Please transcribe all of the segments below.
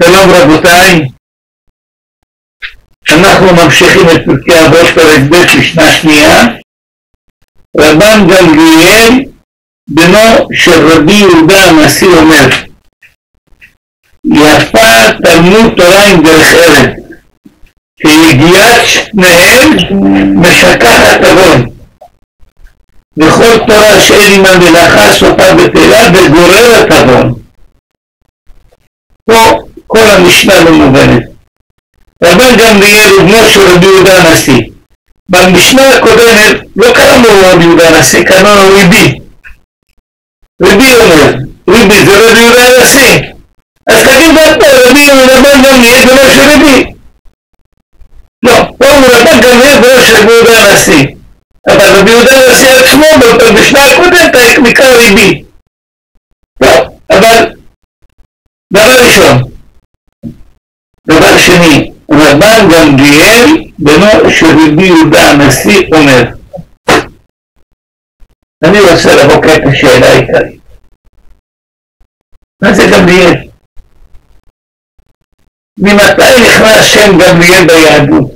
שלום רבותיי, אנחנו ממשיכים את פרקי אבות פרק ב' משנה שנייה. רבן גמליאל בנו של רבי יהודה הנשיא אומר, יפה תלמוד תורה עם דרך ארץ, כי יגיעת שניהם משכחת עוון, וכל תורה שאין עמה מלאכה סופה בטלה וגוררת עוון. פה כל המשנה לא מובנת. רבן גמליאל הוא בנו של רבי יהודה הנשיא. במשנה הקודמת לא קראנו רבי יהודה הנשיא, קראנו ריבי. ריבי אומר, ריבי זה רבי יהודה הנשיא. אז כתוב פה רבי רבן גמליאל בנו של ריבי. לא, פה הוא רבן גמליאל בנו של רבי יהודה הנשיא. אבל רבי יהודה הנשיא עצמו במשנה הקודמת נקרא ריבי. לא, אבל דבר ראשון. דבר שני, רבן גמליאל בנו של רבי יהודה הנשיא אומר, אני רוצה לבוא את השאלה העיקרית. מה זה גמליאל? ממתי נכנס שם גמליאל ביהדות?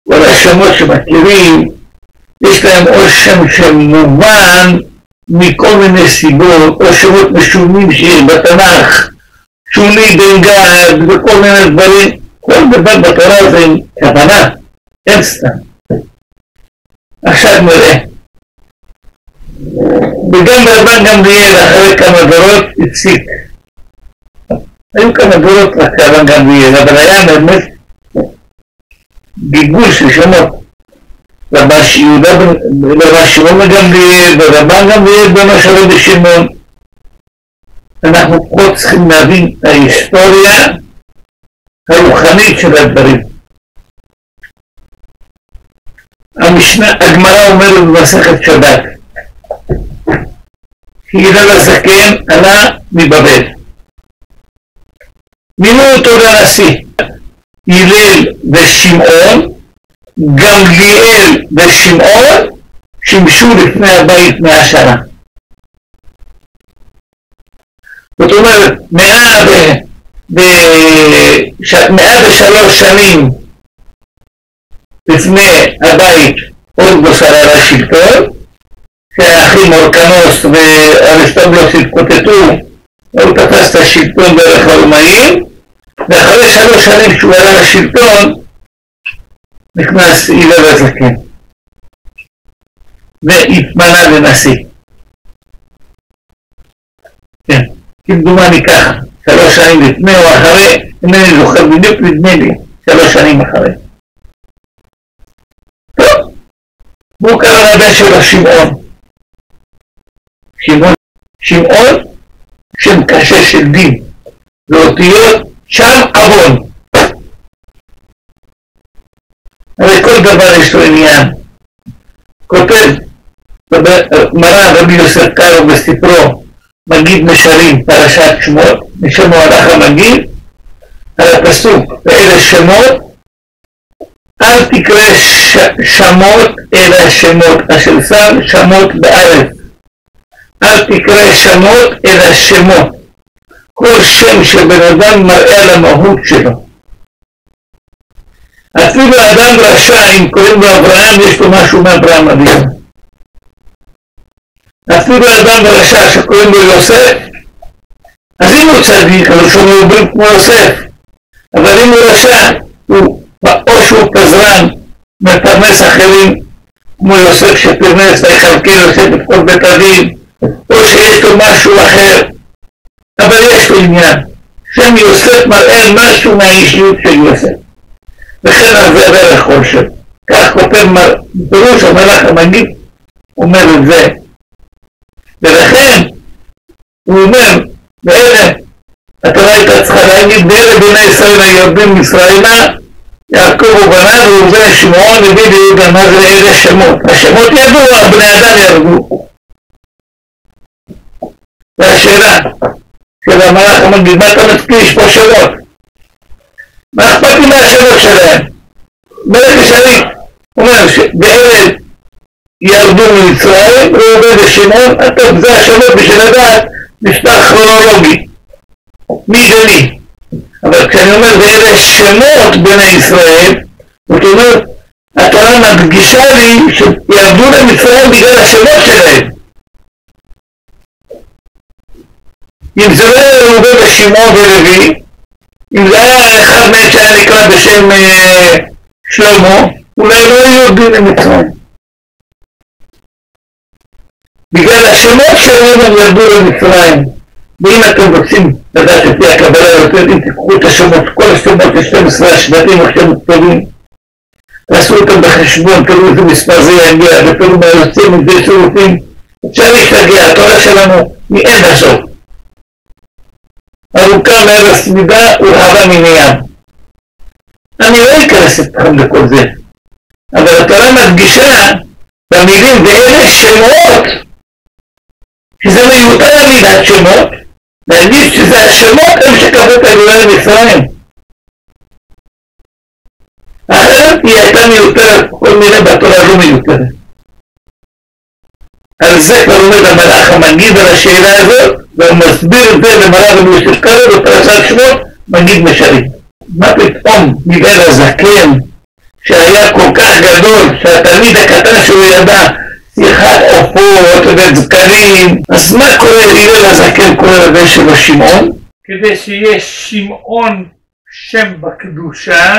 כל השמות שמכירים, יש להם או שם שמובן מכל מיני סיבות, או שמות משונים שיש בתנ"ך, שולי בן גד וכל מיני דברים. כל דבר בתורה זה עם כוונה, אין סתם. עכשיו נראה. וגם רבן גמליאל אחרי כמה דורות הפסיק. היו כמה דורות רק רבן גמליאל, אבל היה באמת גיגול של שמות. רבן שמעון גמליאל ורבן גמליאל בנו של רבי שמעון. אנחנו פה צריכים להבין את ההיסטוריה הרוחנית של הדברים. הגמרא אומרת במסכת שבת, הלל הזקן עלה מבבל. מינו אותו לנשיא, הלל ושמעון, גמליאל ושמעון שימשו לפני הבית 100 שנה. זאת אומרת, 103 שנים לפני הבית אורגוס עלה לשלטון, שהאחים אורקנוס ואריסטובולוס התקוטטו, הוא תפס את השלטון דרך הרומאים, ואחרי 3 שנים שהוא עלה לשלטון, נכנס הלל הזקן והתמנה לנשיא. כן, כמדומני ככה, 3 שנים לפני או אחרי, אינני זוכר בדיוק, נדמה לי 3 שנים אחרי. טוב, והוא קרא לבן שלו שמעון. שמעון, שם קשה של דין, ואותיות שם עוון. הרי כל דבר יש לו עניין. כותב מרן רבי יוסף קארו בספרו מגיד נשרים פרשת שמות, משם הוא הלך המגיד על הפסוק ואלה שמות, אל תקרא שמות אלא שמות, אשר שם שמות בארץ, אל תקרא שמות אלא שמות. כל שם שבן אדם מראה על המהות שלו. אפילו האדם רשע, אם קוראים לו אברהם, יש לו משהו מאברהם אבינו. אפילו האדם רשע שקוראים לו יוסף, אז אם הוא צדיק, אז הוא אומר כמו יוסף. אבל אם הוא רשע, או שהוא פזרן, מפרנס אחרים, כמו יוסף שפרנס, ויכלכל יוסף את כל בית הדין, או שיש לו משהו אחר, אבל יש לו עניין. שם יוסף מראה משהו מהאישיות של יוסף. וכן על זה דרך חושב. כך כותב פירוש המלאך המגיד, אומר את זה. ולכן הוא אומר, ואלה, התורה הייתה צריכה להגיד, ואלה בני ישראל היורדים מישראלה, יעקב ובניו ובן שמעון ובן יהודה. מה זה אלה שמות? השמות ידעו, בני אדם ירדו. והשאלה של המלאך המגיד, מה אתה מתקיש פה שמות? מה אכפת לי מהשמות שלהם? מלך ישרים אומר, ואלה ירדו מישראל, ראובן ושמעון, הטוב זה השמות בשביל לדעת משפט כרונולוגי. מי זה מי. אבל כשאני אומר ואלה שמות בני ישראל, זאת אומרת, התורה מדגישה לי שיעבדו למצרים בגלל השמות שלהם. אם זה לא היה ראובן ושמעון ולוי, אם זה היה אחד מהם שהיה נקרא בשם שלמה, אולי לא היו יורדים למצרים. בגלל השמות שלהם הם ירדו למצרים. ואם אתם רוצים לדעת לפי הקבלה יותר, אם תקחו את השמות, כל השמות ל-12 השבטים עכשיו טובים, תעשו אותם בחשבון, תראו איזה מספר זה יגיע, ותראו מה יוצאים מזה צירופים. אפשר להשתגע, התורה שלנו מאין הסוף. ארוכה מארץ מידה ורחבה ממים. אני לא אכנס אתכם לכל זה, אבל התורה מדגישה במילים ואלה שמות, שזה מיותר מילת שמות, להגיד שזה השמות הם שקבעו את הגאולה למצרים. אחרת היא הייתה מיותרת, כל מילה בתורה לא מיותרת. על זה כבר עומד המלאך המגיד על השאלה הזאת, והוא מסביר את זה למראה רבי יוסף קארו בפרשת שמות, מגיד משרים. מה פתאום ניבל הזקן שהיה כל כך גדול, שהתלמיד הקטן שהוא ידע שיחת עופות וזקנים, אז מה קורה ניבל הזקן קורא לבן שלו שמעון? כדי שיהיה שמעון שם בקדושה,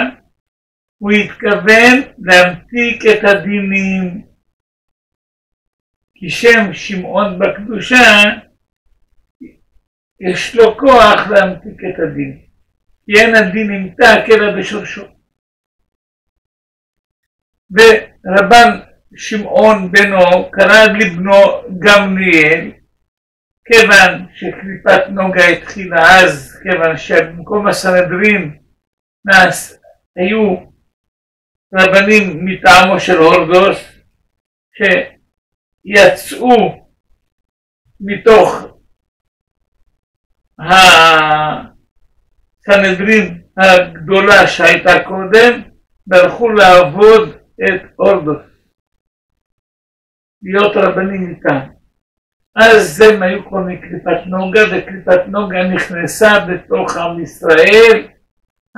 הוא התכוון להמתיק את הדינים. כי שם שמעון בקדושה יש לו כוח להמתיק את הדין, כי אין הדין נמתק אלא בשורשו. ורבן שמעון בנו קרא לבנו גמליאל, כיוון שקליפת נוגה התחילה אז, כיוון שבמקום הסנהדרין היו רבנים מטעמו של הורדוס שיצאו מתוך הסנהדרין הגדולה שהייתה קודם, והלכו לעבוד את הורדוס, להיות רבנים איתם. אז הם היו קוראים קליפת נוגה, וקליפת נוגה נכנסה בתוך עם ישראל,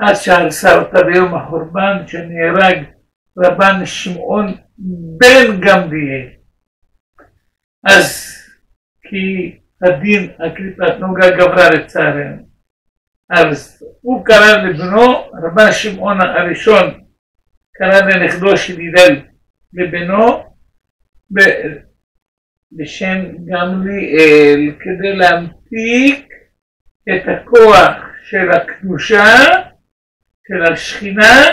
עד שהרסה אותה ביום החורבן, שנהרג רבן שמעון בן גמליאל. אז כי הדין הקליפת נוגה גברה לצערנו, אז הוא קרא לבנו, רבן שמעון הראשון קרא לנכדו של הלל לבנו בשם גמליאל, כדי להמתיק את הכוח של הקדושה של השכינה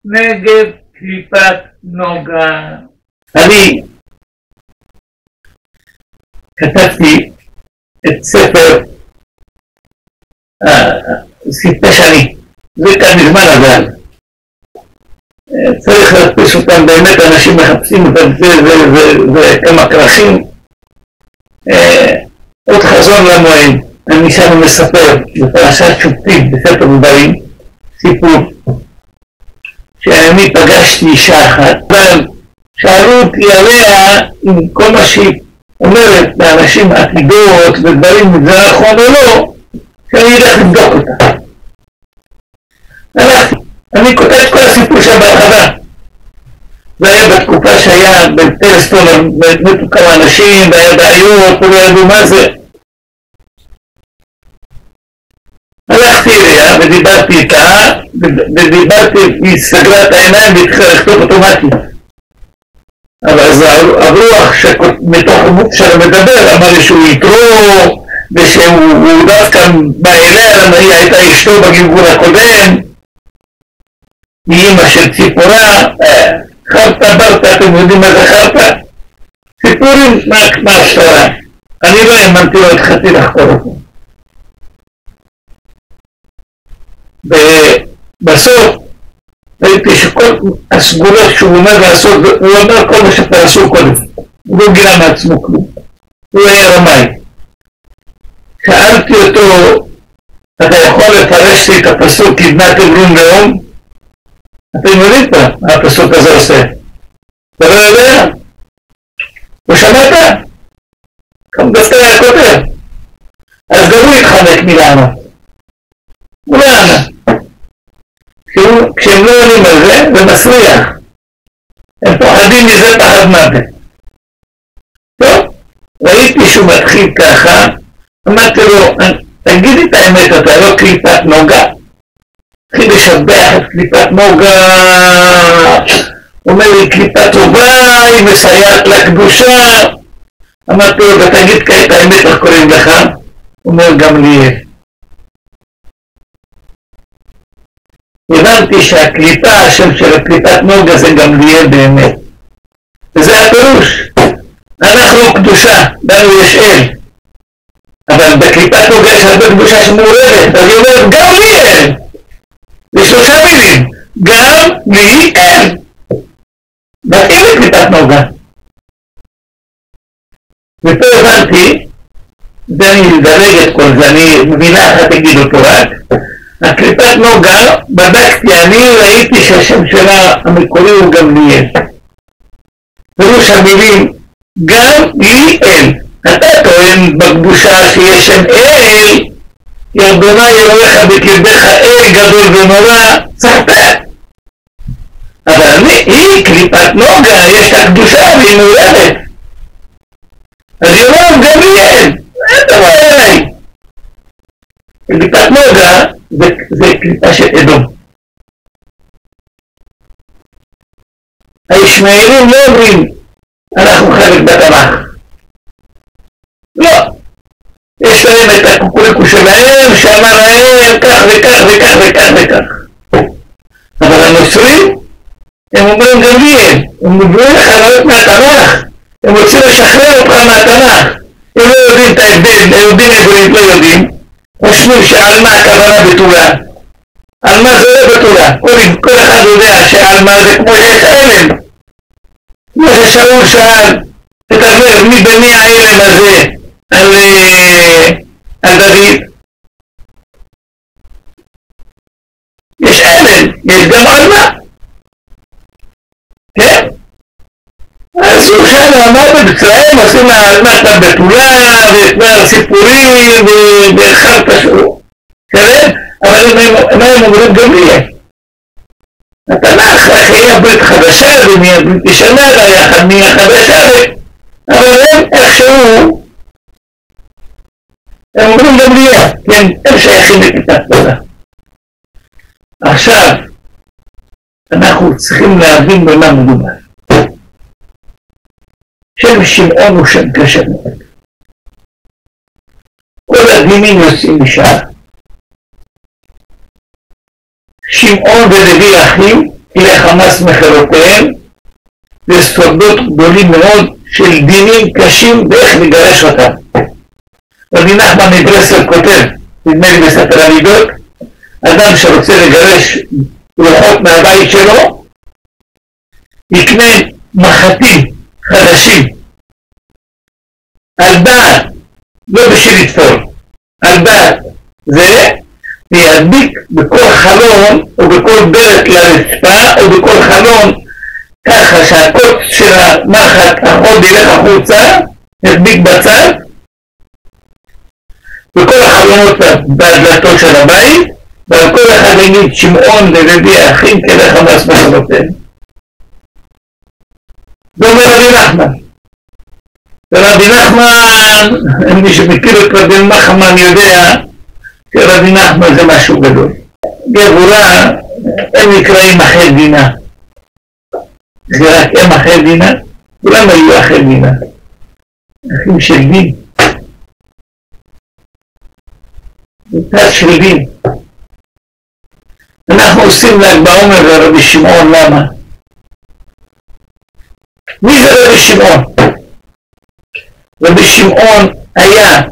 נגד קליפת נוגה. אני כתבתי את ספר ספרי שני, זה כאן מזמן אבל צריך להדפיס אותם, באמת אנשים מחפשים אותם, זה כמה כרכים. עוד חזון למועד, אני שם מספר בפרשת שופטים בספר דברים, סיפור שאני פגשתי אישה אחת, אבל שאלו אותי עליה עם כל מה שהיא אומרת לאנשים עתידות ודברים, אם זה נכון או לא, שאני אלך לבדוק אותה. הלכתי, אני כותב את כל הסיפור שם בהרחבה. זה היה בתקופה שהיה בטלסטון, מתו כמה אנשים, והיה בעיות, ולא ידעו מה זה. הלכתי אליה ודיברתי איתה, היא סגרה את העיניים והתחילה לכתוב אוטומטית. אבל אז הרוח שמתוך המוח שלה מדבר, אמר לי שהוא יתרו, ושהוא דווקא בא אליה, למה היא הייתה אשתו בגלגול הקודם, מאמא של ציפורה, חרטה ברטה, אתם יודעים מה זה חרטה? סיפורים מהשתורה. אני לא האמנתי, לא התחלתי לחקור אותו. ובסוף ראיתי שכל הסגולות שהוא אומר לעשות, הוא אומר כל מה שתעשו קודם. הוא לא גילה מעצמו כלום. הוא היה רמאי. שאלתי אותו, אתה יכול לפרש לי את הפסוק כבנת עברון לאום? אתם יודעים מה הפסוק הזה עושה? אתה לא יודע? לא שמעת? כמה דווקא היה כותב. אז גם הוא התחמק מלענות. הוא לא ענה. כשהם לא עונים על זה, זה מסריח. הם פוחדים מזה פחד מוות. טוב, ראיתי שהוא מתחיל ככה, אמרתי לו, תגידי את האמת, אתה לא קליפת נוגה? התחיל לשבח את קליפת נוגה, הוא אומר לי, קליפה טובה, היא מסייעת לקדושה. אמרתי לו, ותגיד כעת האמת, איך קוראים לך? הוא אומר, גמליאל. הבנתי שהקליפה, השם של הקליפת נוגה זה גמליאל באמת. וזה הפירוש. אנחנו קדושה, לנו יש אל. אבל בקליפת נוגה יש הרבה קדושה שמעורבת. אז היא אומרת, גמליאל! בשלושה מילים. גמליאל! מתאים לקליפת נוגה. ופה הבנתי, ואני אדרג את כל זה, אני מבינה אחת תגיד אותו רק. הקליפת נוגה, בדקתי, אני ראיתי שהשם שלה המקורי הוא גמליאל. פירוש המילים, גמליאל. אתה טוען בקדושה שיש שם אל, כי אדוני אלוהיך בקרבך אל גדול ונורא, סחטא. אבל היא קליפת נוגה, יש לה קדושה והיא מעורבת. אז היא אומרת גמליאל, אין דבר אליי. קליפת נוגה זה קליפה של אדום. הישמעאלים לא אומרים, אנחנו חלק בתנ"ך. לא. יש להם את הקוקוריקו שלהם, שאמר להם כך וכך וכך וכך וכך. אבל הנוצרים, הם אומרים גמליאל, הם מביאים לך לעלות מהתנ"ך, הם רוצים לשחרר אותך מהתנ"ך. הם לא יודעים את ההבדל, היהודים עברית לא יודעים, חושבים שעל מה הכוונה בתולה. על מה זה לא בתולה. כל אחד יודע שעל מה זה כמו שיש האלם. כמו ששאול שאל את הגר, מי במי האלם הזה על דוד? יש אלם, יש גם על מה. כן? אז הוא שאל, אמר בבצלהם, עושים מהעלמת בתולה, ואת סיפורים, וחרטה שלו. כן? אבל הם אומרים גמליאל. התנ"ך, אחרי הברית חדשה, ונהיה ברית ישנה, נהיה חדשה, אבל הם איכשהו, הם אומרים גמליאל, כן, הם שייכים לכיתת תורה. עכשיו, אנחנו צריכים להבין במה מדובר. שם שמעון הוא שם קשה מאוד. כל הדינים יוצאים משם. שמעון ולוי אחים, אלה חמאס מחרותיהם, זה סודות גדולים מאוד של דינים קשים באיך לגרש אותם. רבי נחמן מברסלב כותב, נדמה לי בספר המידות, אדם שרוצה לגרש רוחות מהבית שלו, יקנה מחטים חדשים, על דעת, לא בשביל לתפור, על דעת זה, וידביק בכל חלון או בכל דלת לרצפה או בכל חלון ככה שהקוץ של המחט החוד ילך החוצה, ידביק בצד בכל החלונות בהדלתות של הבית, ועל כל אחד יגיד שמעון ולוי אחים כדי חמאס מחרותיהם. דומה רבי נחמן. ורבי נחמן, מי שמכיר את רבי נחמן יודע שרבי נחמן זה משהו גדול. גבורה, הם נקראים אחרי דינה. זה רק הם אחרי דינה? כולם היו אחרי דינה. אחים של דין. זה תת של דין. אנחנו עושים ל"ג בעומר ורבי שמעון, למה? מי זה רבי שמעון? רבי שמעון היה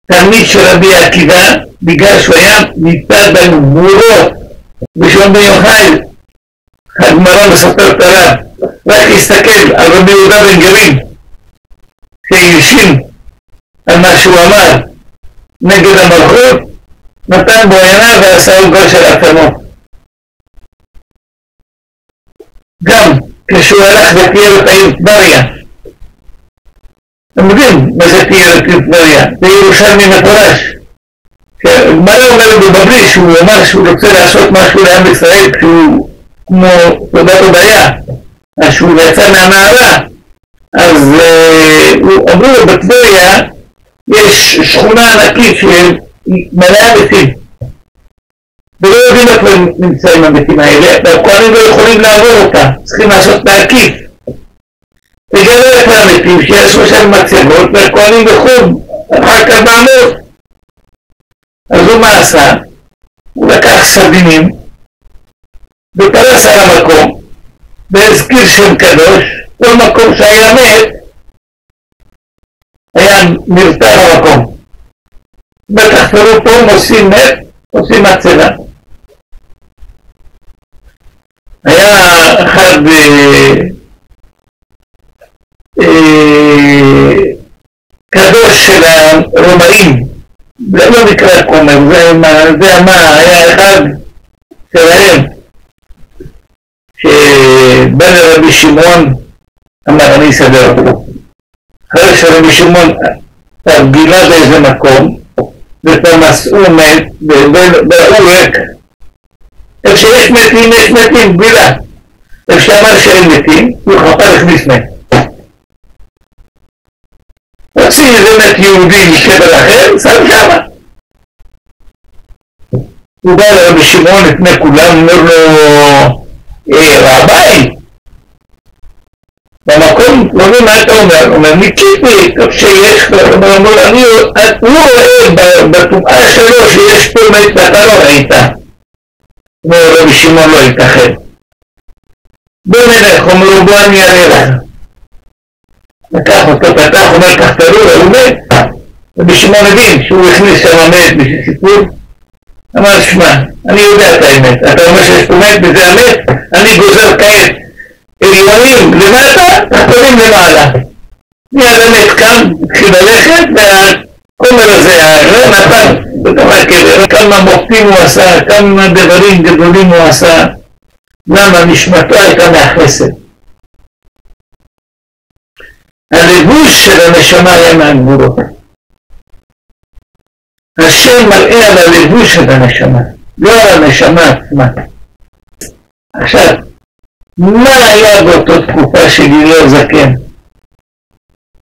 תלמיד של רבי עקיבא, בגלל שהוא היה ניתן בגבורות בשעון בן יוחאי. הגמרא מספר את הרב, רק להסתכל על רבי יהודה בן גרין שהלשין על מה שהוא אמר נגד המלכות, נתן בו עינה ועשה עוגה של עצמות. גם כשהוא הלך ותיאר את העיר טבריה, אתם יודעים מה זה תיאר את העיר טבריה? זה ירושלמי מפורש. גמרא אומר בבבלי שהוא אמר שהוא רוצה לעשות משהו לעם ישראל כשהוא כמו תעודת הודיה, אז שהוא יצא מהמערה, אז אמרו לו בטבריה יש שכונה ענקית שמלאה מתים ולא יודעים איפה הם נמצאים המתים האלה, והכהנים לא יכולים לעבור אותה, צריכים לעשות בעקיף, תגלו איפה המתים שיעשו שם מצבות והכהנים בחום אחר כך בעמוד. אז הוא מה עשה? הוא לקח סדינים ופרס על המקום והזכיר שם קדוש, כל מקום שהיה מת היה נרתע במקום. בתחתרו פה עושים מת, עושים מצבה. היה אחד קדוש של הרומאים, זה לא נקרא כומר, זה מה, היה אחד שלהם שבא לרבי שמעון, אמר אני אסדר אותו. אחרי שרבי שמעון גילה באיזה מקום ופרנסו מת והוא ריק, איפה שיש מתים יש מתים, גילה, איפה שאמר שאין מתים הוא חפר הכניס מת, הוציא איזה מת יהודי מקבר אחר, שם שמה. הוא בא לרבי שמעון לפני כולם, אומר לו רבי במקום, לא מבין מה אתה אומר, הוא אומר ניקיתי, טוב שיש, הוא רואה בטומאה שלו שיש פה מת ואתה לא ראית, הוא אומר רבי שמעון לא ייתכן, בוא נלך, הוא אומר בוא אני אראה לך, לקח אותו פתח, הוא אומר תחתרו, הוא מת, רבי שמעון הבין שהוא הכניס שם מת בשביל סיפור, אמר שמע, אני יודע את האמת, אתה אומר שיש פה מת וזה המת, אני גוזר כעת עליונים למטה, תחתונים למעלה. מיד המת קם, התחיל ללכת, והחומר הזה, נתן בתוך הקבר, כמה מופתים הוא עשה, כמה דברים גדולים הוא עשה, למה נשמתו הייתה מהחסד. הלבוש של הנשמה היה מהגבורות. השם מראה על הלבוש של הנשמה, לא על הנשמה עצמה. עכשיו, מה היה באותה תקופה של גילה זקן?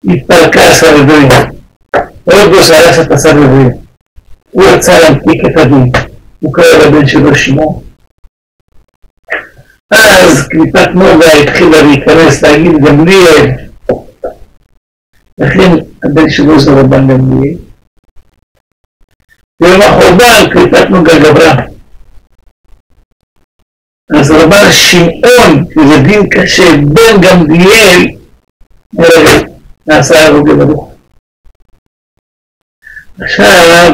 התפרקה הסרדרים, עוד לא סרס את הסרדרים, הוא רצה להמתיק את הדין, הוא קרא לבן שלו שמעון. אז קליפת נוגה התחילה להיכנס להגיד גמליאל, לכן הבן שלו זה רבן גמליאל. ביום החורבן קליפת נוגה גברה. אז רבן שמעון, שזה דין קשה, בן גמליאל, נעשה הרוגע ברוך. עכשיו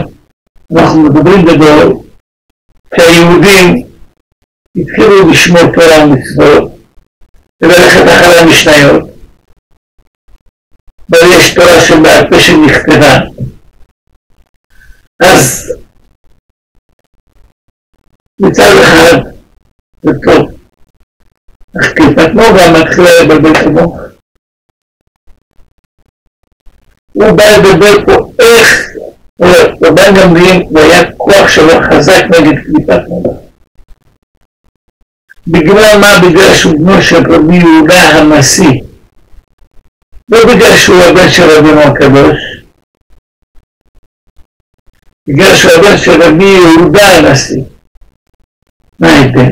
אנחנו מדברים גדול, שהיהודים התחילו לשמור תורה ומצוות, וללכת אחרי המשניות, אבל יש תורה שבעל פה שנכתבה. אז מצד אחד זה טוב, אך קליפת נוגה מתחילה לבלבל כמוך. הוא בא לבלבל פה איך רבן גמליאל והיה כוח שלו חזק נגד קליפת נוגה. בגלל מה? בגלל שהוא בנו של רבי יהודה הנשיא, לא בגלל שהוא הבן של רבינו הקדוש, בגלל שהוא הבן של רבי יהודה הנשיא. מה ההבדל?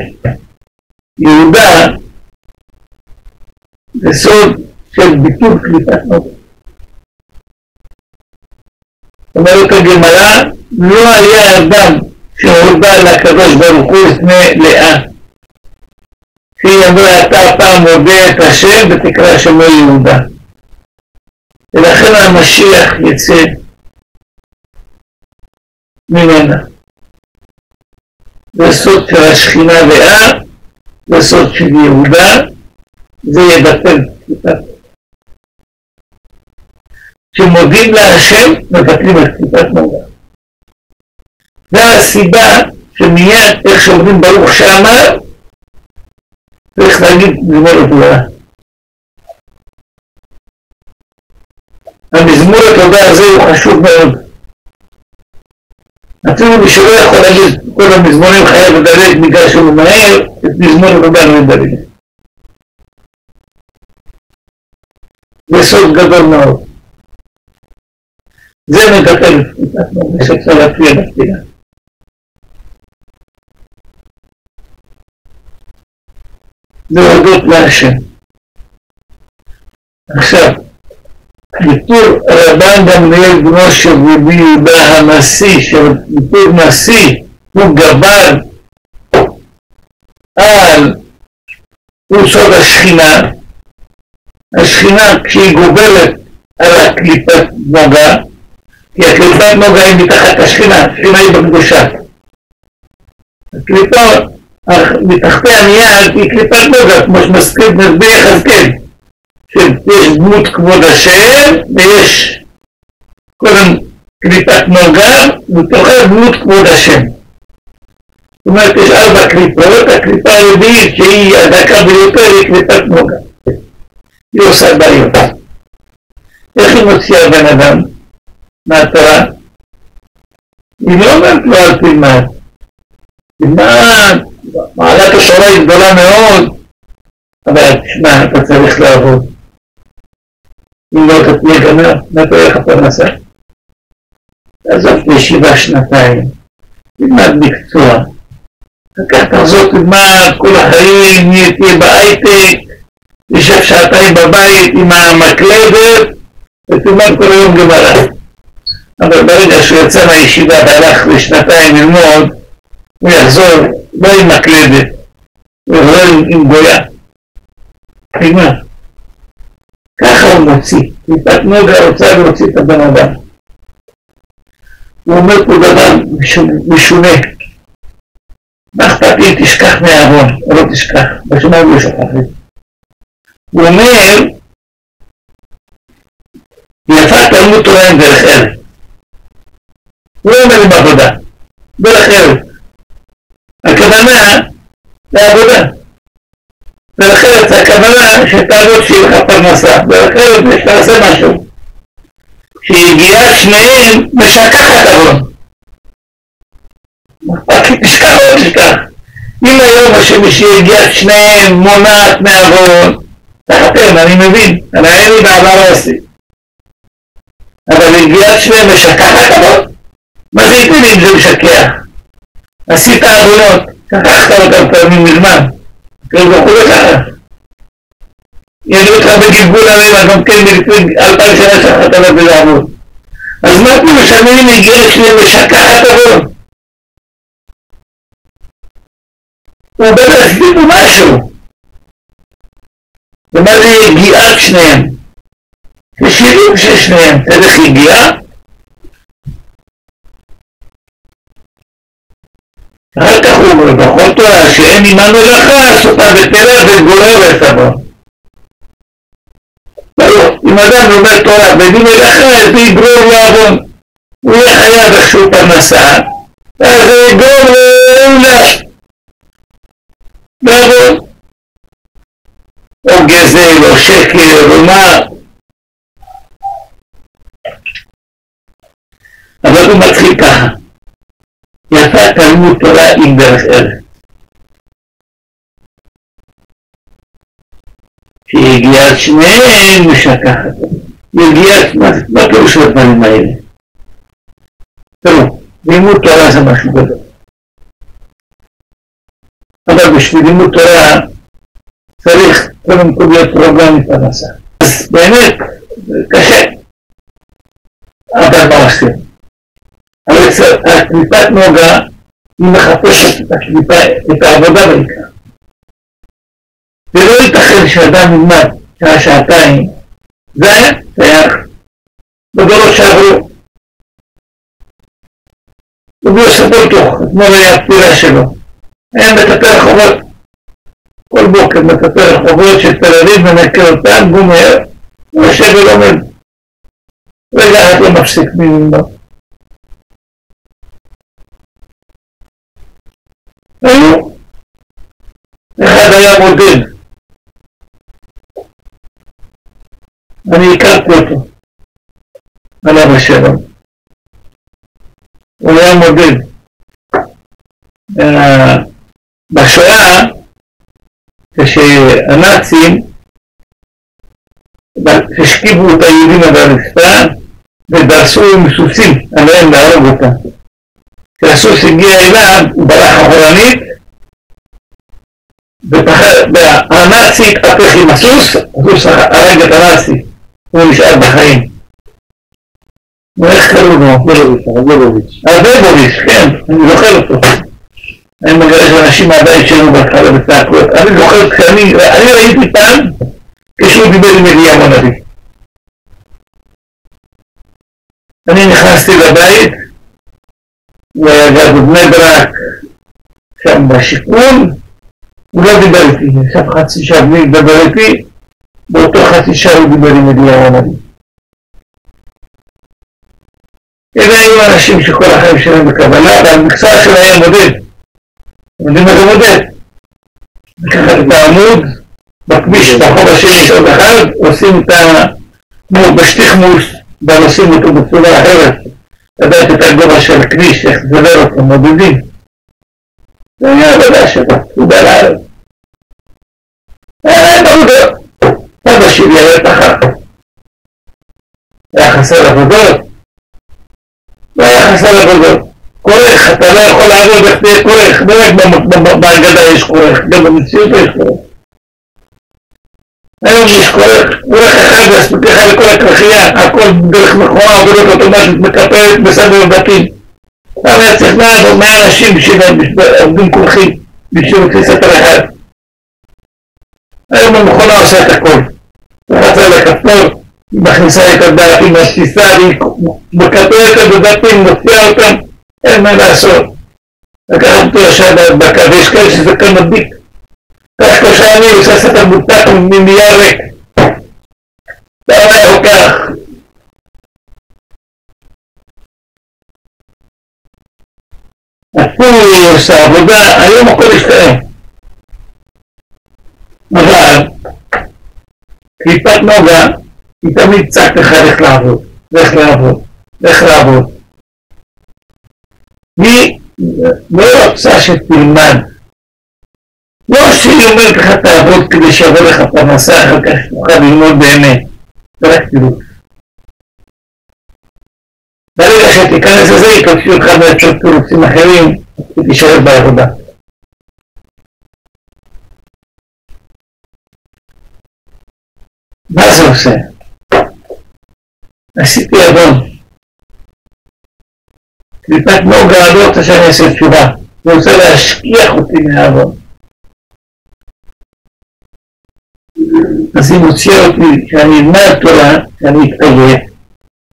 יהודה זה סוד של ביטול קליפת נוגה. אומרת הגמרא, לא היה אדם שהודה לקדוש ברוך הוא לפני לאה, שהיא אמרה אתה פעם מודה את השם ותקרא שמו יהודה, ולכן המשיח יצא ממנה. זה סוד של השכינה לאה, זה סוד של יהודה, זה יבטל קליפת. כשמודים להשם מבטלים את קליפת נוגה. זה הסיבה שמיד איך שאומרים ברוך שאמר, צריך להגיד מזמור התודה. המזמור התודה הזה הוא חשוב מאוד. אפילו מי שלא יכול להגיד כל המזמורים חייב לדלג בגלל שהוא מהר, את מזמור רובן הוא ידלג. זה סוד גדול מאוד. זה מטפל, שאפשר להפריע בתפילה. זה הודות להשם. עכשיו, ביטור רבן גמליאל בנו של רבי יהודה הנשיא, שביטור נשיא הוא גבר על הוא סוד השכינה. השכינה כשהיא גובלת על הקליפת נוגה, כי הקליפת נוגה היא מתחת השכינה, השכינה היא בקדושה. הקליפה מתחתיה מיד היא קליפת נוגה, כמו שמזכיר נרבי יחזקאל, שיש דמות כבוד השם ויש קודם קליפת נוגה ותוכה דמות כבוד השם. זאת אומרת יש 4 קליפות, הקליפה הרביעית שהיא הדקה ביותר היא קליפת נוגה. היא עושה בעיות. איך היא מוציאה בן אדם מהתורה? היא לא אומרת לו אל תלמד. תלמד, מעלת התורה היא גדולה מאוד, אבל תשמע, אתה צריך לעבוד. אם לא תהיה גמר, נתו איך הפרנסה. תעזוב בישיבה 2 תלמד מקצוע. אחר תחזור תלמד כל החיים, תהיה בהייטק, תשב 2 בבית עם המקלדת, ותלמד כל היום גמרא. אבל ברגע שהוא יצא מהישיבה והלך ל2 ללמוד, הוא יחזור לא עם מקלדת, הוא יחזור עם גויה. תלמד. ככה הוא מוציא. קליפת נוגה רוצה להוציא את הבן אדם. הוא אומר פה דבר משונה. מה אכפת לי תשכח מהארון, או לא תשכח. בשונה הוא לא שכח לי. הוא אומר, יפה תלמוד תורה עם דרך ארץ. הוא לא אומר עם עבודה. דרך ארץ. הכוונה לעבודה. דרך ארץ הכוונה שתעבוד שיהיה לך פרנסה. דרך ארץ שתעשה משהו. שהגיעה שניהם משכחת ארון. תשכח או תשכח. אם היום שהגיעה שניהם מונעת מהארון, תחתן, אני מבין, אני אין לי בעבר עושה. אבל הגיעה שניהם משכחת ארון? מה זה ייתן אם זה משכח? עשית ארונות, שכחת אותם פעמים מזמן. כאילו בחור לך. ידעו אותך בגלגול הלילה, גם כן מלפני 2000 שנה שכחת עליו ולעבוד. אז מה כמו שאני מגיע שניהם משכחת ארון? הוא בא להסביר לו משהו. ומה זה יגיעת שניהם? זה שירים של שניהם, תלך יגיעה? אחר כך הוא אומר, בכל תורה שאין עימה מלאכה, סופה בטלה וגוררת הבא. אם אדם לומד תורה ואין מלאכה, זה יגרור לעבוד. הוא יהיה חייב איכשהו פרנסה, אז זה יגרור לעבוד. או גזל, או שקר, או מה. אבל הוא מתחיל ככה. יפה תלמוד תורה עם דרך ארץ. שהגיעת שניהם משכחת. יגיעת, מה פירוש לדברים האלה? תראו, לימוד תורה זה משהו גדול. אבל בשביל לימוד תורה צריך קודם כל להיות פרוגרם מפרנסה. אז באמת, קשה. אבל מה עושים? הקליפת נוגה היא מחפשת את העבודה בעיקר. ולא ייתכן שאדם ילמד שעה-שעתיים, זה שייך בדורות שעברו. רבי יוסף בולטוך, אתמול היה הפטירה שלו. היה מטפל רחובות. כל בוקר מטפל רחובות של תל אביב מנקה אותם, גומר, ויושב ולומד. רגע אחד לא מפסיק מלמוד. היו. אחד היה מודד. אני הכרתי אותו. עליו השלום. הוא היה מודד. בשואה, כשהנאצים השכיבו את היהודים על הרצפה ודרסו עם סוסים עליהם להרוג אותם. כשהסוס הגיע אליו הוא ברח אחורנית והנאצי התהפך עם הסוס, הסוס הרג את הנאצי, הוא נשאר בחיים. איך קראו לו? ארבלוביץ', כן, אני זוכר אותו. אני מגרש אנשים מהבית שלנו בהתחלה בצעקות. אני זוכר את זה, אני ראיתי פעם כשהוא דיבר עם אליהו הנביא. אני נכנסתי לבית, הוא היה גר בבני ברק, שם בשיכון, הוא לא דיבר איתי, עכשיו חצי שעה בלי לדבר איתי, באותו חצי שעה הוא דיבר עם אליהו הנביא. אלה היו אנשים שכל החיים שלהם בקבלה, והמקצוע שלהם היה מודד. אתם יודעים מה זה מודד? לקחת את העמוד, בכביש, ברחוב השני שעוד אחד, עושים את בשטיחמוס, ועושים אותו בצורה אחרת. לדעת את הגובה של הכביש, איך לסדר אותו, מודדים. זה היה עבודה שלו, הוא בא לארץ. אבא שלי היה תחת. היה חסר עבודות. לא היה חסר עבודות. כורך, אתה לא יכול לעבוד איך תהיה כורך, לא רק בהגדה יש כורך, גם במציאות יש כורך. היום יש כורך אחד והספקך לכל הכרחייה, הכל דרך מכונה עבודות אוטומטית מקפלת בסדר בתים. אבל היה צריך לעבוד 100 אנשים עובדים כורכים, בשביל כניסת אחד. היום המכונה עושה את הכל. לחצה לכפתור, היא מכניסה את הדעתים מהתפיסה, והיא מקפלת את הדעתים, מוציאה אותם. אין מה לעשות. לקחת אותו ישר בהדבקה, ויש כאלה שזה כאן מדביק. כך שלושה ימים, הוא עושה את המותק מנייר ריק. זה היה לוקח. הפוי עושה עבודה, היום הכל השתנה. אבל, קליפת נוגה, היא תמיד צעק לך איך לעבוד, איך לעבוד, איך לעבוד. היא לא רוצה שתלמד. לא שהיא אומרת לך תעבוד כדי שיבוא לך פרנסה, אחר כך שתוכל ללמוד באמת. זה רק תלות. ברגע שתיכנס לזה, יתפסו אותך בעצות תלוצים אחרים, ותישאר בעבודה. מה זה עושה? עשיתי אדון. קליפת נוגה לא רוצה שאני אעשה תשובה. הוא רוצה להשכיח אותי מהאבון. אז היא מוציאה אותי שאני אלמד תורה, שאני אתעייף,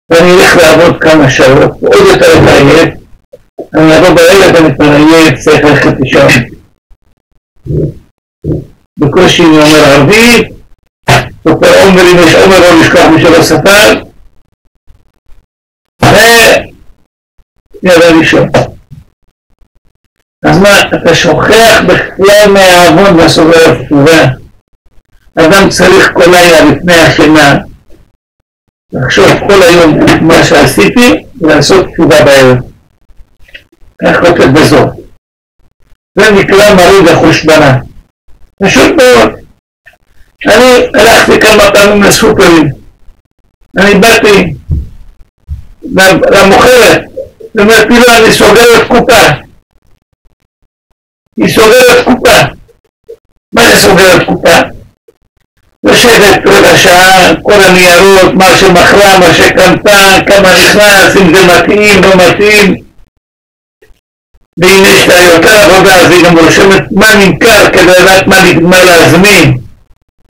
ואני אלך לעבוד כמה שעות, ועוד יותר אתעייף, אני אבוא ברגע ואני מתעייף, צריך ללכת לישון. בקושי אני אומר ערבית, סופר עומר אם יש עומר או לשכוח משל הספר, ידע לישון. אז מה, אתה שוכח בכלל מהעוון והסובר התשובה. אדם צריך כל לילה לפני השינה לחשוב כל היום מה שעשיתי ולעשות תשובה בערב. כך כותב בזאת. זה נקרא מריד החושבנה. פשוט מאוד. אני הלכתי כמה פעמים לסופרים. אני באתי למוכרת. ואומרתי לו, אני סוגרת קופה. היא סוגרת קופה. מה זה סוגרת קופה? יושבת רבע שעה, כל הניירות, מה שמכרה, מה שקנתה, כמה נכנס, אם זה מתאים, לא מתאים. ואם יש לה יותר עבודה, אז היא גם רושמת מה נמכר, כדי לדעת מה להזמין.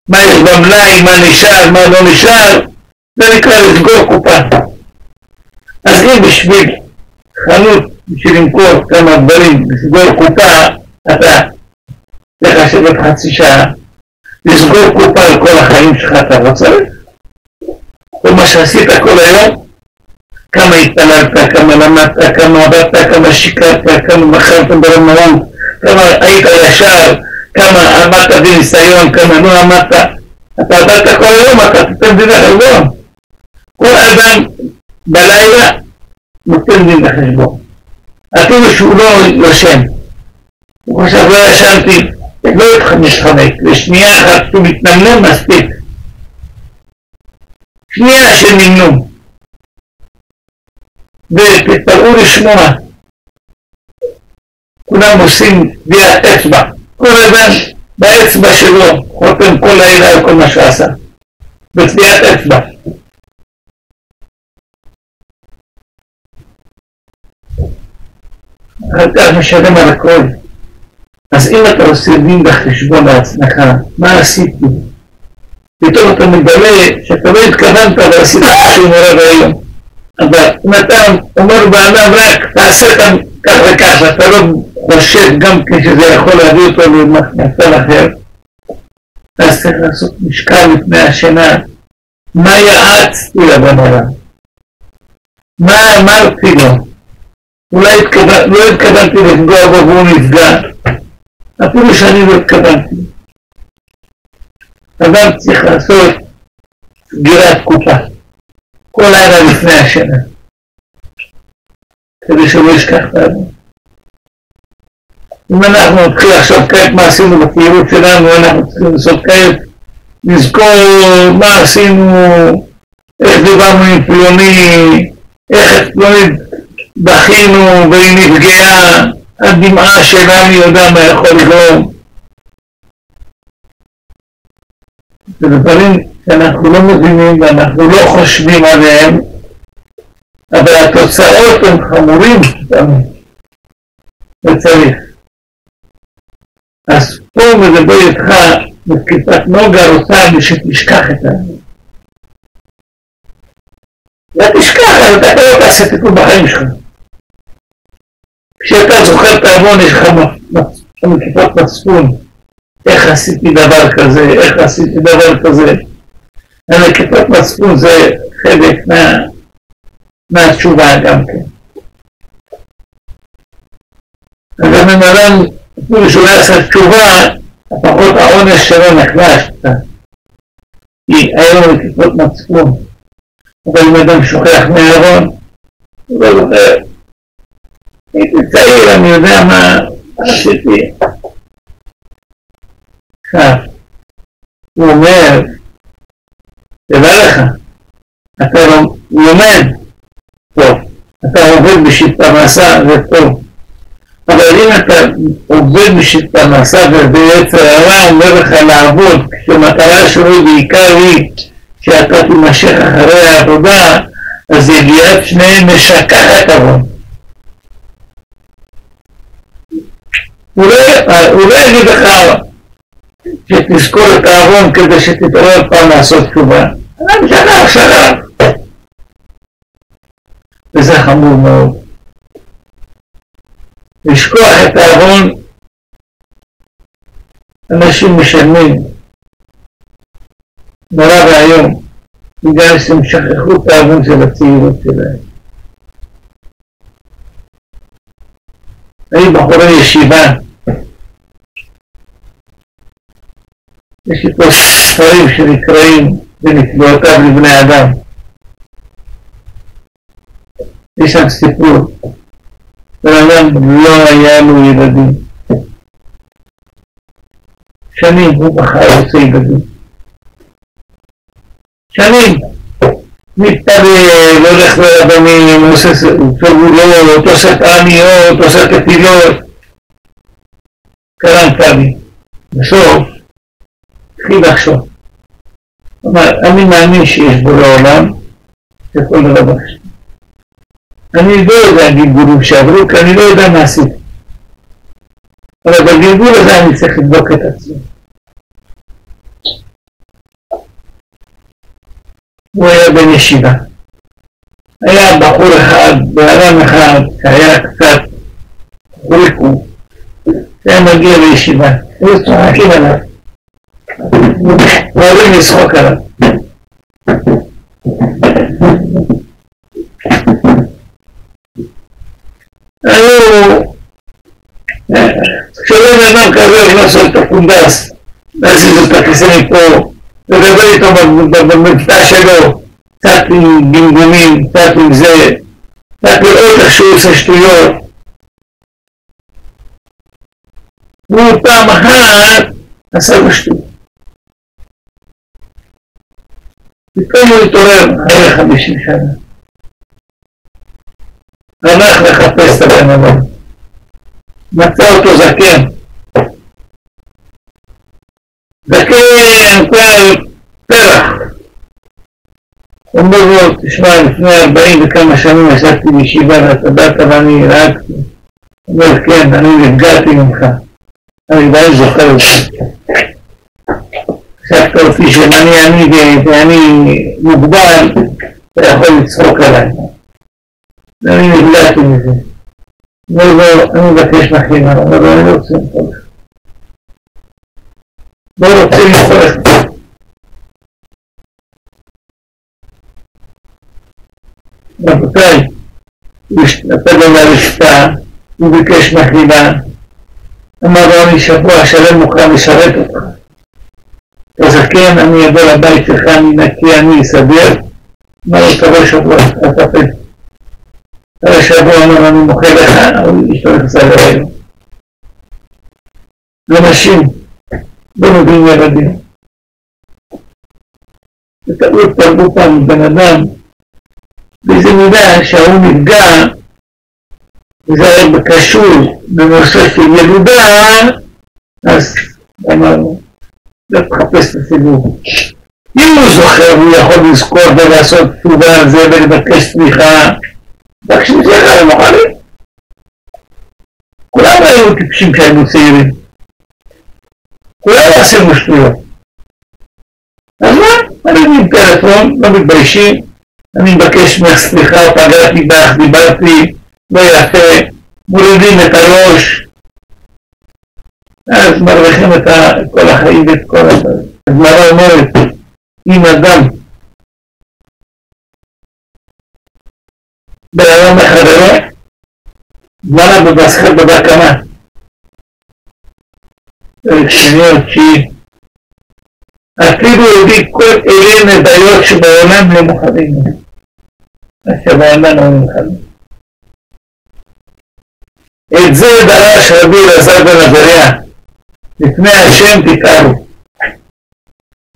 מה יש במלאי, מה נשאר, מה לא נשאר. זה נקרא לסגור קופה. אז אם בשביל חנות, בשביל למכור כמה דברים, לסגור קופה, אתה צריך לשבת חצי שעה. לסגור קופה על כל החיים שלך אתה לא צריך. כל מה שעשית כל היום, כמה התפללת, כמה למדת, כמה עבדת, כמה שיקרת, כמה מכרת ברמאות, כמה היית ישר, כמה עמדת בניסיון, כמה לא עמדת. אתה עבדת כל היום, אתה תיתן דין לחשבון. כל אדם בלילה נותן דין לחשבון. אפילו שהוא לא יושן. הוא חושב, לא ישנתי, לא מתחמק, לשנייה אחת שהוא מתנמנם מספיק. שנייה של נמנום. ותתפלאו לשמוע. כולם עושים טביעת אצבע. כל אדם באצבע שלו חותם כל לילה על כל מה שעשה. בטביעת אצבע. אחר כך משלם על הכל. אז אם אתה עושה דין בחשבון לעצמך, מה עשיתי? פתאום אתה מגלה שאתה לא התכוונת ועשית משהו נורא והיום. אבל אם אתה אומר באדם רק תעשה כך וכך, ואתה לא חושב גם כשזה יכול להביא אותו למצב אחר, אז צריך לעשות משקל לפני השינה. מה יעצתי לבן אדם? מה אמרתי לו? אולי לא התכוונתי לפגוע בו והוא נפגע, אפילו שאני לא התכוונתי. אדם צריך לעשות סגירת קופה כל לילה לפני השינה, כדי שלא ישכח את האדם. אם אנחנו נתחיל עכשיו כעת מה עשינו בפעילות שלנו, אנחנו צריכים לעשות כעת נזכור מה עשינו, איך דיברנו עם פלוני, איך פלוני דחינו והיא נפגעה, הדמעה שלה אני יודע מה יכול לגרום. זה דברים שאנחנו לא מבינים ואנחנו לא חושבים עליהם, אבל התוצאות הן חמורים וצריך. אז פה מדבר איתך בכיפת נוגה רוצה שתשכח את זה. לא תשכח, אבל אתה לא תעשה טיפול בחיים שלך. כשאתה זוכר את העוון יש לך מכיפות מצפון. איך עשיתי דבר כזה, איך עשיתי דבר כזה. המכיפות מצפון זה חלק מהתשובה גם כן. אז הממלן, אפילו שהוא יעשה תשובה, לפחות העונש שלו נחלש. כי היה לו מכיפות מצפון. אבל אם אדם שוכח מהעוון, הוא לא זוכר. הייתי צעיר, אני יודע מה עשיתי. עכשיו, הוא אומר, תדע לך, אתה לומד טוב, אתה עובד בשביל פרנסה, זה טוב. אבל אם אתה עובד בשביל פרנסה וביצר הרע אומר לך לעבוד, כשהמטרה שלו בעיקר היא שאתה תימשך אחרי העבודה, אז יגיעת שניהם משכחת עוון. הוא לא יגיד לך שתזכור את העוון כדי שתתעורר פעם לעשות תשובה. אדם שכח. וזה חמור מאוד. לשכוח את העוון, אנשים משלמים נורא והיום, בגלל שהם שכחו את העוון של הצעירות שלהם. היו בחורי ישיבה, יש לי פה ספרים שנקראים בנקבעותיו לבני אדם. יש שם סיפור, בן אדם לא היה לו ילדים. שנים הוא בחר עושה ילדים. שנים. מתפלל, הולך לרבנים, עושה פרגולות, עושה תעניות, עושה תפילות. קרן פעמים. בסוף, התחיל לחשוב. אמר, אני מאמין שיש בו לעולם, שכל דבר חשוב. אני לא יודע גלגולים שעברו, כי אני לא יודע מה עשיתי. אבל בגלגול הזה אני צריך לבדוק את עצמי. הוא היה בן ישיבה. היה בחור אחד, בעלם אחד, שהיה קצת חוריקו. היה מגיע לישיבה. היו צוחקים עליו. אוהבים לשחוק עליו. כשלא נאמר כזה לעשות את הקונדס, להזיז את הכיסא מפה, לדבר איתו במבטא שלו, קצת עם גמגומים, קצת עם זה, קצת לראות איך שהוא עושה שטויות, הוא פעם אחת עשה לו שטות. פתאום הוא התעורר אחרי 50 שנה. הלך לחפש את הבן אדם. מצא אותו זקן. זקן כל פרח. אומר לו, תשמע, לפני 40 וכמה שנים ישבתי בישיבה ואתה באת ואני רעדתי. אומר, כן, אני נפגעתי ממך. אני עדיין זוכר אותך. חשבת אותי שאני עני ואני מוגבל, אתה יכול לצחוק עליי. ואני נפגעתי מזה. אומר לו, אני מבקש מחימה. אומר לו, אני לא רוצה למחול לך. לא רוצה למחול לך. רבותיי, הוא נתן לו לרשתה, הוא ביקש מחימה. אמר לו, אני שבוע שלם מוכן לשרת אותך. תזכן, אני אבוא לבית שלך, אני נקי, אני אסדר. אמר לו, תבוא שבוע, תטפל. תבוא שבוע, אמר, אני מוחה לך, אבל אשתו נכנסה להיריון. אנשים לא מביאים ילדים. ותראו, תרבו פעם בן אדם, באיזה מידה שההוא נפגע, וזה היה קשור בנושא של ילודה, אז אמרנו, לא תחפש את הסיבוב. אם הוא זוכר, הוא יכול לזכור ולעשות תשובה על זה ולבקש סליחה, רק שמצליחה למוחלים. כולם היו טיפשים שהיינו צעירים. כולם עשינו שטויות. אז מה? אני עם טלפון, לא מתביישים, אני מבקש ממך סליחה, פגעתי בך, דיברתי לא יפה, מורידים את הראש, אז מרוויחים את כל החיים ואת כל הדברים. הגמרא אומרת, אם אדם בעולם מחברו, זמנה בבסחר בבקמה. שני או תשיעי. אפילו הביא כל אלה נדיות שבעולם לא מוכנים. אז שבעולם לא מוכנים. את זה דרש רבי אלעזר בן עזריה. לפני השם תתארו.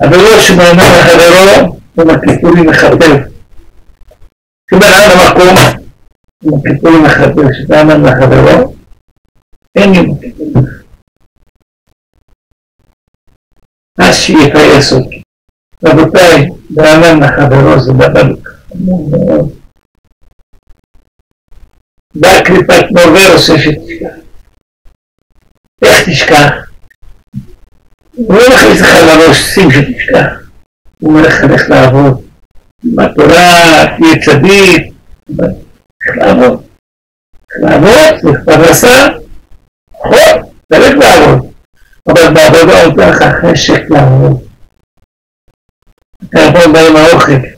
אבל לא שבעולם מחברו, ובכיפורים מחבר. כשבעולם המקום, ובכיפורים מחבר, כשבעולם מחברו, אין יום הכיפורים מחבר. אז שיפייס אותי. רבותיי, בעולם מחברו זה דבר חמור מאוד. בא קליפת נובר עושה שתשכח. איך תשכח? הוא לא מכניס לך לראש שים שתשכח. הוא אומר לך לך לעבוד. עם התורה, תהיה צדיק. איך לעבוד? איך לעבוד? צריך פרנסה? נכון, צריך לעבוד. אבל בעבודה הוא נותן לך חשק לעבוד. אתה יכול בהם האוכל.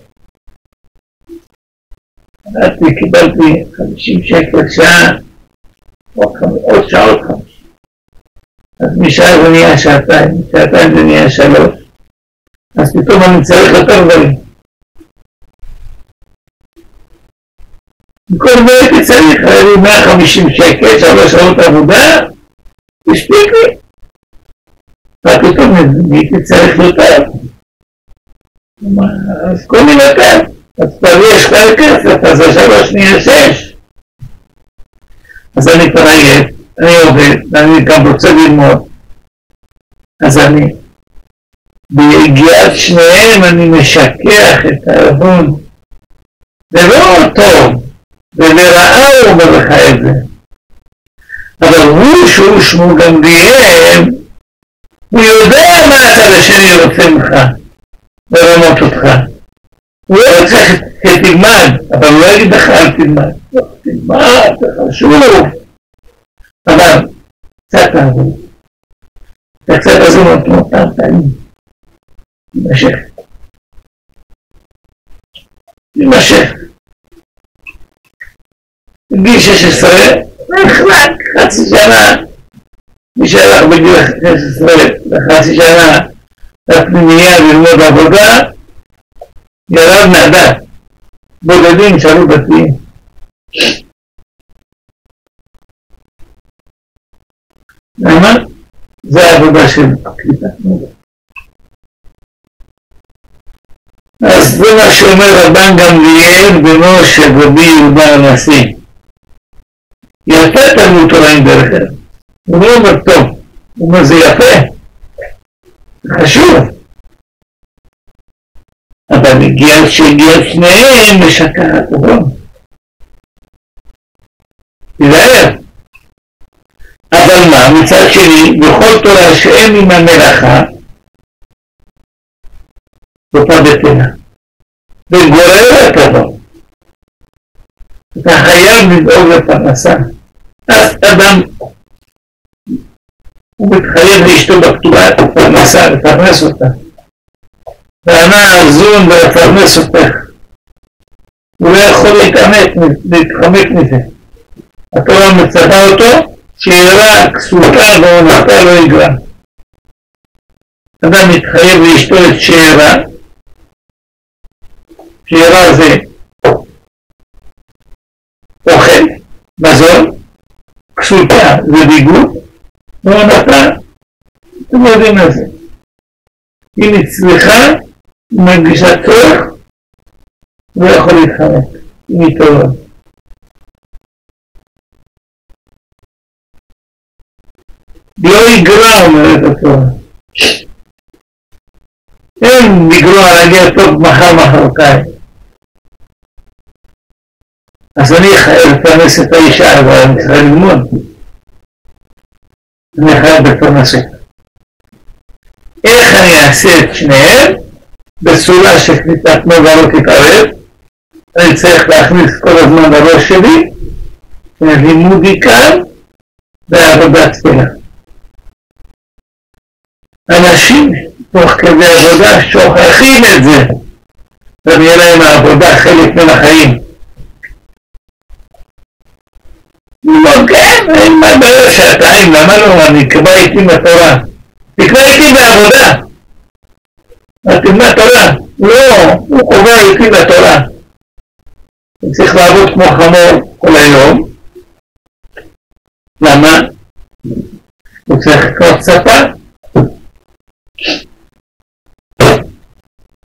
קיבלתי 50 שקל שעה, עוד שעות 50. אז משעה זה נהיה שעתיים, משעתיים זה נהיה 3. אז פתאום אני צריך יותר דברים. מכל מה הייתי צריך, היה לי 150 שקל, 3 שעות עבודה, הספיק לי. ופתאום הייתי צריך יותר. אז כל מיני יותר. אז כבר יש כבר כסף, אז 3 נהיה 6. אז אני כבר עייף, אני עובד, ואני גם רוצה ללמוד. אז אני, בהגיעת שניהם אני משכח את העבוד. זה לא טוב, ולרעה הוא אומר לך את זה. אבל הוא שהוא שמו גמליאל, הוא יודע מה הצד השני רוצה ממך, לרמות אותך. הוא לא רוצה שתלמד, אבל הוא לא יגיד לך אל תלמד. תלמד, זה חשוב. אבל קצת תעבוד. קצת הזה נותן אותם פעמים. תימשך. תימשך. בגיל 16, נחלק חצי שנה. מי שהלך בגיל 16 לחצי שנה לפנימייה ללמוד עבודה, ירד מהדת. בודדים שעלו דתיים. למה? זה העבודה של קליפת נוגה. אז זה מה שאומר רבן גמליאל בנו של רבי יהודה הנשיא. יפה תלמוד תורה עם דרך ארץ. הוא לא אומר טוב, הוא אומר זה יפה, זה חשוב. אבל כשהגיע שניהם לשקעת טובו. תיזהר. אבל מה, מצד שני, בכל תורה שאין עם המלאכה, אותה בטלה. וגוררת אותו. אתה חייב לדאוג לפרנסה. אז אדם, הוא מתחייב לאשתו בכתובה את הפרנסה, לפרנס אותה. ואנה אזון ולפרנס אותך. הוא לא יכול להתחמק מזה. התורה מצווה אותו, שיראה כסותה ועונתה לא יגרע. אדם מתחייב לאשתו את שאירה. שאירה זה אוכל, מזון, כסותה זה ביגוד, ועונתה, אתם יודעים על זה. אם הצליחה, היא מרגישה צורך, לא יכול להתחמק, אם היא טובה. לא יגרע, אומרת התורה. אין לגרוע להגיע טוב מחר. אז אני חייב לפרנס את האישה, אבל אני צריך ללמוד. אני חייב לפרנס אותה. איך אני אעשה את שניהם? בצורה שקליפת נוגה לא תתערב. אני צריך להכניס כל הזמן לראש שלי, לימוד עיקר ועבודת תפילה. אנשים תוך כדי עבודה שוכחים את זה, ונראה להם העבודה חלק מן החיים. לא, כן, אין מה בעיה שעתיים, למה לא? אני קבע איתי בתורה. תקבע איתי בעבודה. תקבע תורה. לא, הוא קובע איתי בתורה. הוא צריך לעבוד כמו חמור כל היום. למה? הוא צריך לקנות ספה.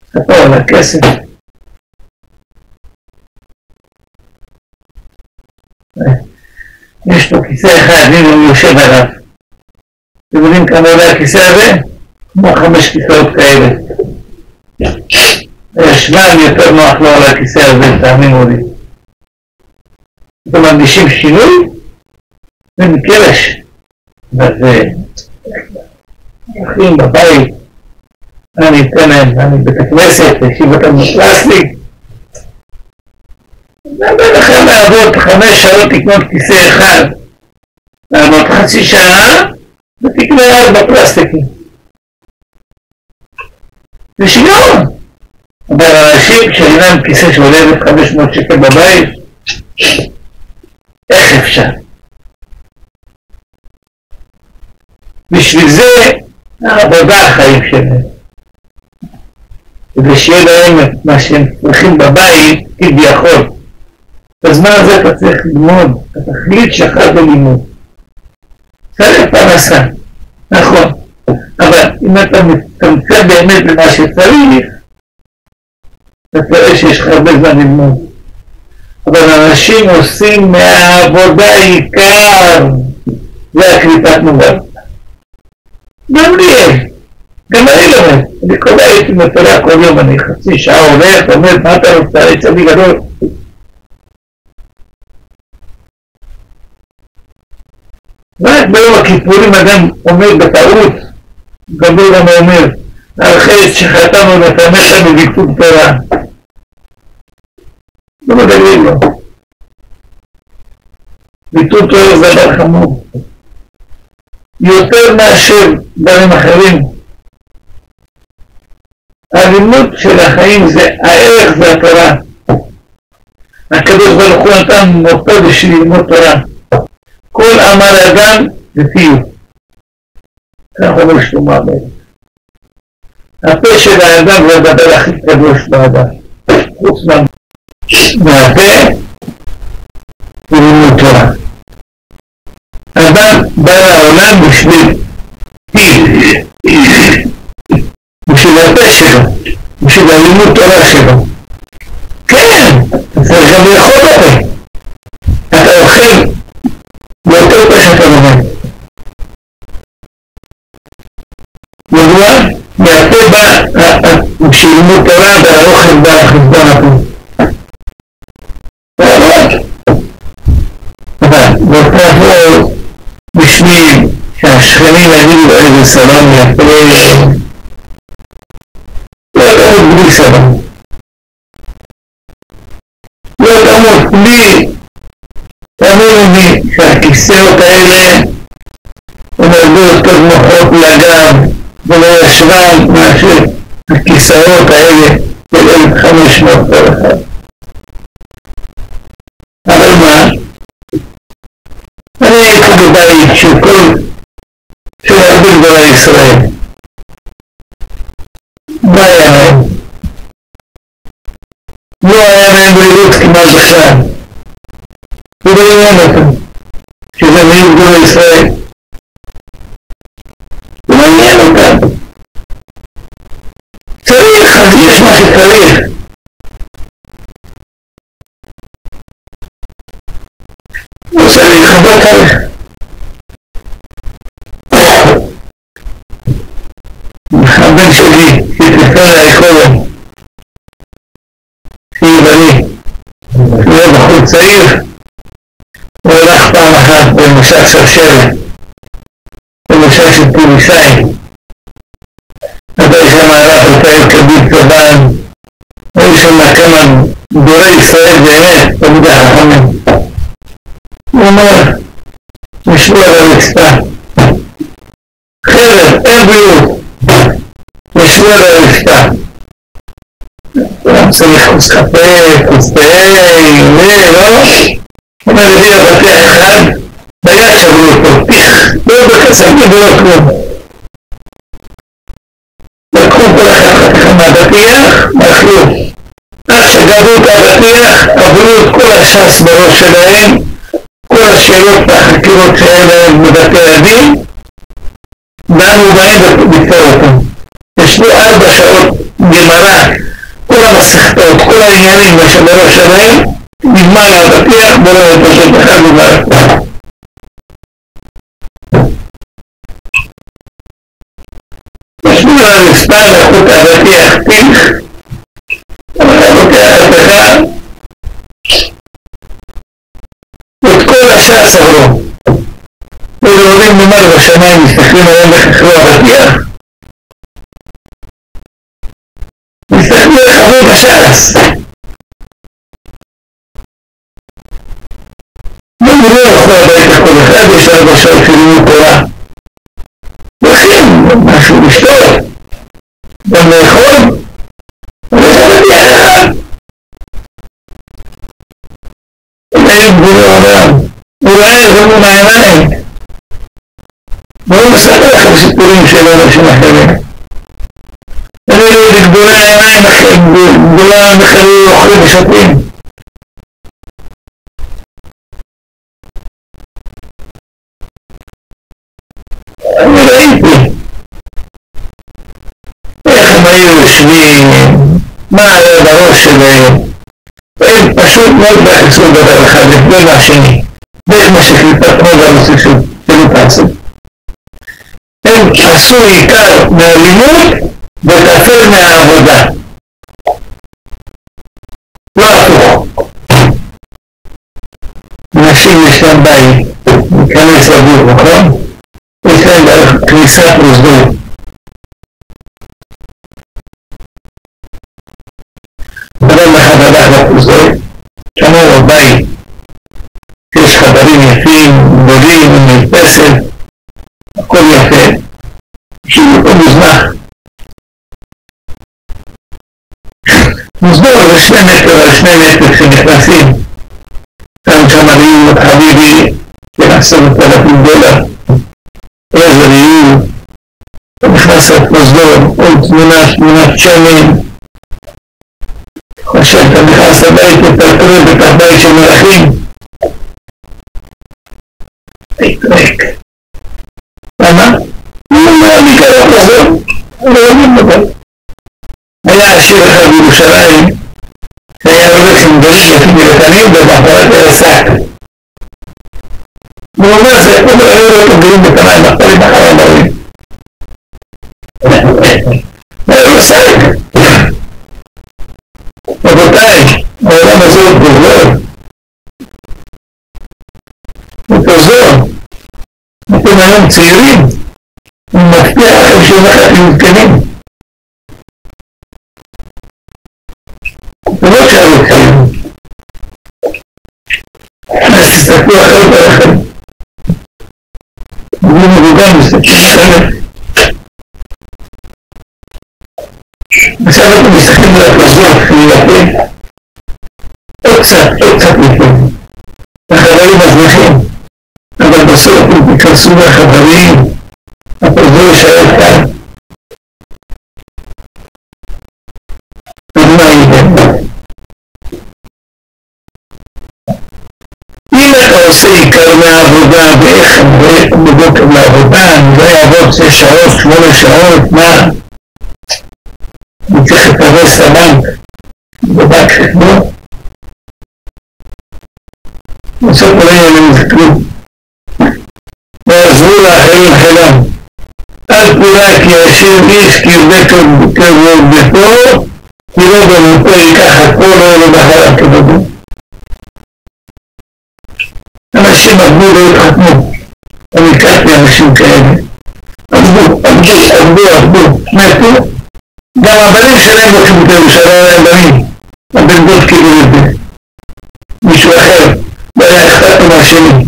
ספה עולה כסף. יש פה כיסא אחד, הנה הוא יושב עליו. אתם יודעים כמה עולה הכיסא הזה? כמו 5 כיסאות כאלה. שניים יותר נוח לו על הכיסא הזה, תאמינו לי. אתם מרגישים שינוי? זה מקרש. וזה אחים בבית, אני אתן להם, אני בית הכנסת, ישיב אותם בפלסטיק. נדבר לכם לעבוד 5 שעות לקנות כיסא אחד, לעבוד חצי שעה, ותקנה עוד בפלסטיקים. זה שיגעון. אבל אנשים כשאין להם כיסא שעולה 500 שקל בבית, איך אפשר? בשביל זה העבודה החיים שלהם. כדי שיהיה להם את מה שהם צריכים בבית, כביכול. בזמן הזה אתה צריך ללמוד, אתה תחליט שלך בלימוד. צריך פרנסה, נכון. אבל אם אתה מצמצם באמת למה שצריך, אתה תראה שיש לך הרבה זמן ללמוד. אבל אנשים עושים מהעבודה עיקר, זה הקליפת נוגה. גם אני לומד, אני קורא איתי בתורה כל יום, אני חצי שעה הולך, אומר, מה אתה רוצה, אני צדיק גדול. רק ביום הכיפורים אדם אומר בטעות, גדול גם אומר, על חטא שחטאנו נתמך בביטול תורה. לא מדברים לו. ביטול תורה זה דבר חמור. יותר מאשר דברים אחרים. הלימוד של החיים זה, הערך זה התורה. הקדוש ברוך הוא נתן מותו בשביל ללמוד תורה. כל עמל אדם זה פיו. כך אומר שלמה המלך. הפה של האדם זה הדבר הכי קדוש באדם. חוץ מהפה ולימוד תורה. אדם בא לעולם בשביל פיו. לימוד תורה שלו. כן, צריך גם לאכול בפה. אתה אוכל באותו פה שאתה לומד. מדוע? מהפה בא, כשלימוד תורה והאוכל בא לחשבון הפה. אבל באותה פה בשביל שהשכנים יגידו לו איזה סלון יפה, לא תמות בלי סלון. לא תמות בלי, תאמינו לי שהכיסאות האלה הם הרבה יותר נוחות לגב ולא ישבן מאשר הכיסאות האלה של 1,500 כל אחד. אבל מה? אני הייתי בבית של הרבה גדולי ישראל. מה היה להם? לא היה להם בריאות כמעט בכלל. זה לא עניין אותם, שזה מיעוט גדולי ישראל. זה לא עניין אותם. צריך, אז יש מה שצריך. לא צריך, אבל צריך. הבן שלי, שהתקפל עליי קודם, שהיא בני, שהוא היה בחור צעיר, הוא הלך פעם אחת במושב שרשרת, במושב של טוריסאי. הייתה שם הרב רפאל קביל צבן, היו שם כמה גדולי ישראל באמת, תמיד החכמים. הוא אומר, ישבו על הרצפה, חבר'ה, אין בריאות, ישבו על הרצפה. כולם צריך כוס קפה, כוס תה, לא? אומר לי הבטיח אחד, ביד שברו אותו, לא בקסמים ולא כלום. לקחו כל אחד חתיכה מהבטיח, מאכלו. עד שגבו את הבטיח, עברו את כל הש"ס בראש שלהם, כל השאלות והחקירות שהיה להם בבתי הדין, דנו בהם ופתרו אותם. ישבו 4 שעות גמרא, כל המסכתות, כל העניינים שבראש שלהם, נגמר הבטיח, בורא את פשוט אחד ובא. ישבו על הרצפה, לקחו את הבטיח טיך, אבל הבטיח הבטיח, ואת כל הש"ס עברו. ולעולים ממעל בשמיים מסתכלים עליהם איך לא הבטיח. מסתכלו איך עברו בש"ס. לא הלכו הביתה כל אחד, יש 4 שעות של לימוד תורה. הולכים, משהו לשתות, גם לאכול, אבל זה הבטיח אחד. הם היו גדולי עולם, הוא ראה את זה מול העיניים. והוא מספר לכם סיפורים של אנשים אחרים. אני לא יודע, גדולי העיניים, גדולי המחרים אוכלים ושתים. אני ראיתי איך הם היו יושבים, מה היה בראש שלהם. הם פשוט מאוד בחסו דבר אחד, לפני מהשני. דרך מה שקליפת מאוד הרוצים שלא תעשו. הם עשו עיקר מהלימוד וטפל מהעבודה. לא הפוך. אנשים יש להם בית, להיכנס לגור, נכון? יש להם כניסת מוסדות. אדם אחד הלך לפוסדות, שם הוא בבית. יש חדרים יפים, גדולים, מרפסת, הכל יפה. שיהיה פה מוזנח. מוסדות זה 2 מטר על 2 מטר שנכנסים. שם לימוד חביבי של $10,000. איזה לימוד. נכנס לפוסדות, עוד תמונת שמן. חושב, אתה נכנס לבית, אתה קורא בתוך בית של מלאכים. תתרק. למה? אני קרוב לזה, לא יודעים לבד. היה עשיר אחד בירושלים, שהיה הולך עם גלים מלפנים ובאחורת הרסק. והוא אומר, זה כמו היו לו גלים בקניים, מחתלים אחר המרים. והיו לו סייק. רבותיי, העולם הזה הוא גבול. הוא כזו. אתם היום צעירים, הוא מבטיח לכם שיום אחד יהיו זקנים. זה לא שאלו חיים. אז תסתכלו אחרת עליכם. בלי מבוגר מסתכלים אחרת. עכשיו אתם מסתכלים על הכזאת, חייבתם. עוד קצת לפעמים. החברים מזניחים. אבל בסוף הם תיכנסו מהחברים, אבל זה יישאר כאן. אז מה יהיה? אם אתה עושה עיקר מהעבודה ואיך בבוקר לעבודה, אני לא יעבוד 6 שעות, 8 שעות, מה? אני צריך לתרס לבנק, בבנק חכמו. בסוף אולי אין לזה כלום. ועזרו לאחרים חלם. אל פולה כי השם איש קרבו ביתו, כי לא במותו ייקח הכל לא לבחר כבודו. אנשים עבדו לא התחתנו. אני הכרתי אנשים כאלה. עבדו, מתו. גם הבנים שלהם לא קיבלו בירושלים היה בנים. הבן דוד קיבלו את זה. מישהו אחר. לא היה אכפת מהשני.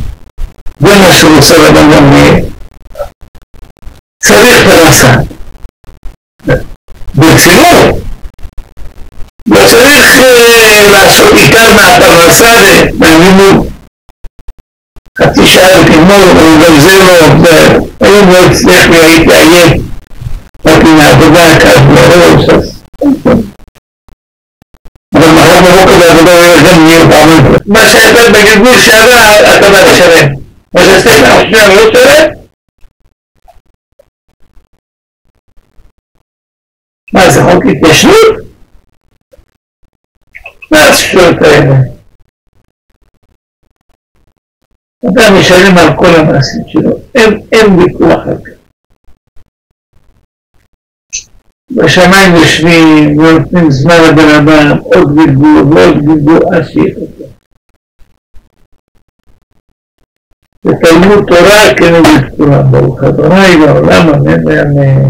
זה מה שרוצה לבן גם נהיה. צריך פרנסה. ברצינות. לא צריך לעשות עיקר מהפרנסה ובלימוד. חצי שעה ותגמור, וגם זה לא, היום לא הצליח לי, הייתי עייף. רק עם העבודה כאן לראש, אז... אבל מחר בבוקר בעבודה הוא גם נהיה פעמים. מה שאתה בגלגול שעבר, אתה בא לשלם. מה שעשית מהשנייה לא שלם? מה זה חוק התיישנות? מה השטויות האלה? אתה משלם על כל המעשים שלו, אין ויכוח על כך. בשמיים יושבים ונותנים זמן לבן אדם, עוד גלגול ועוד גלגול עד שיהיה אותו. ותלמוד תורה כנגד כולם, ברוך ה' לעולם אמן ואמן.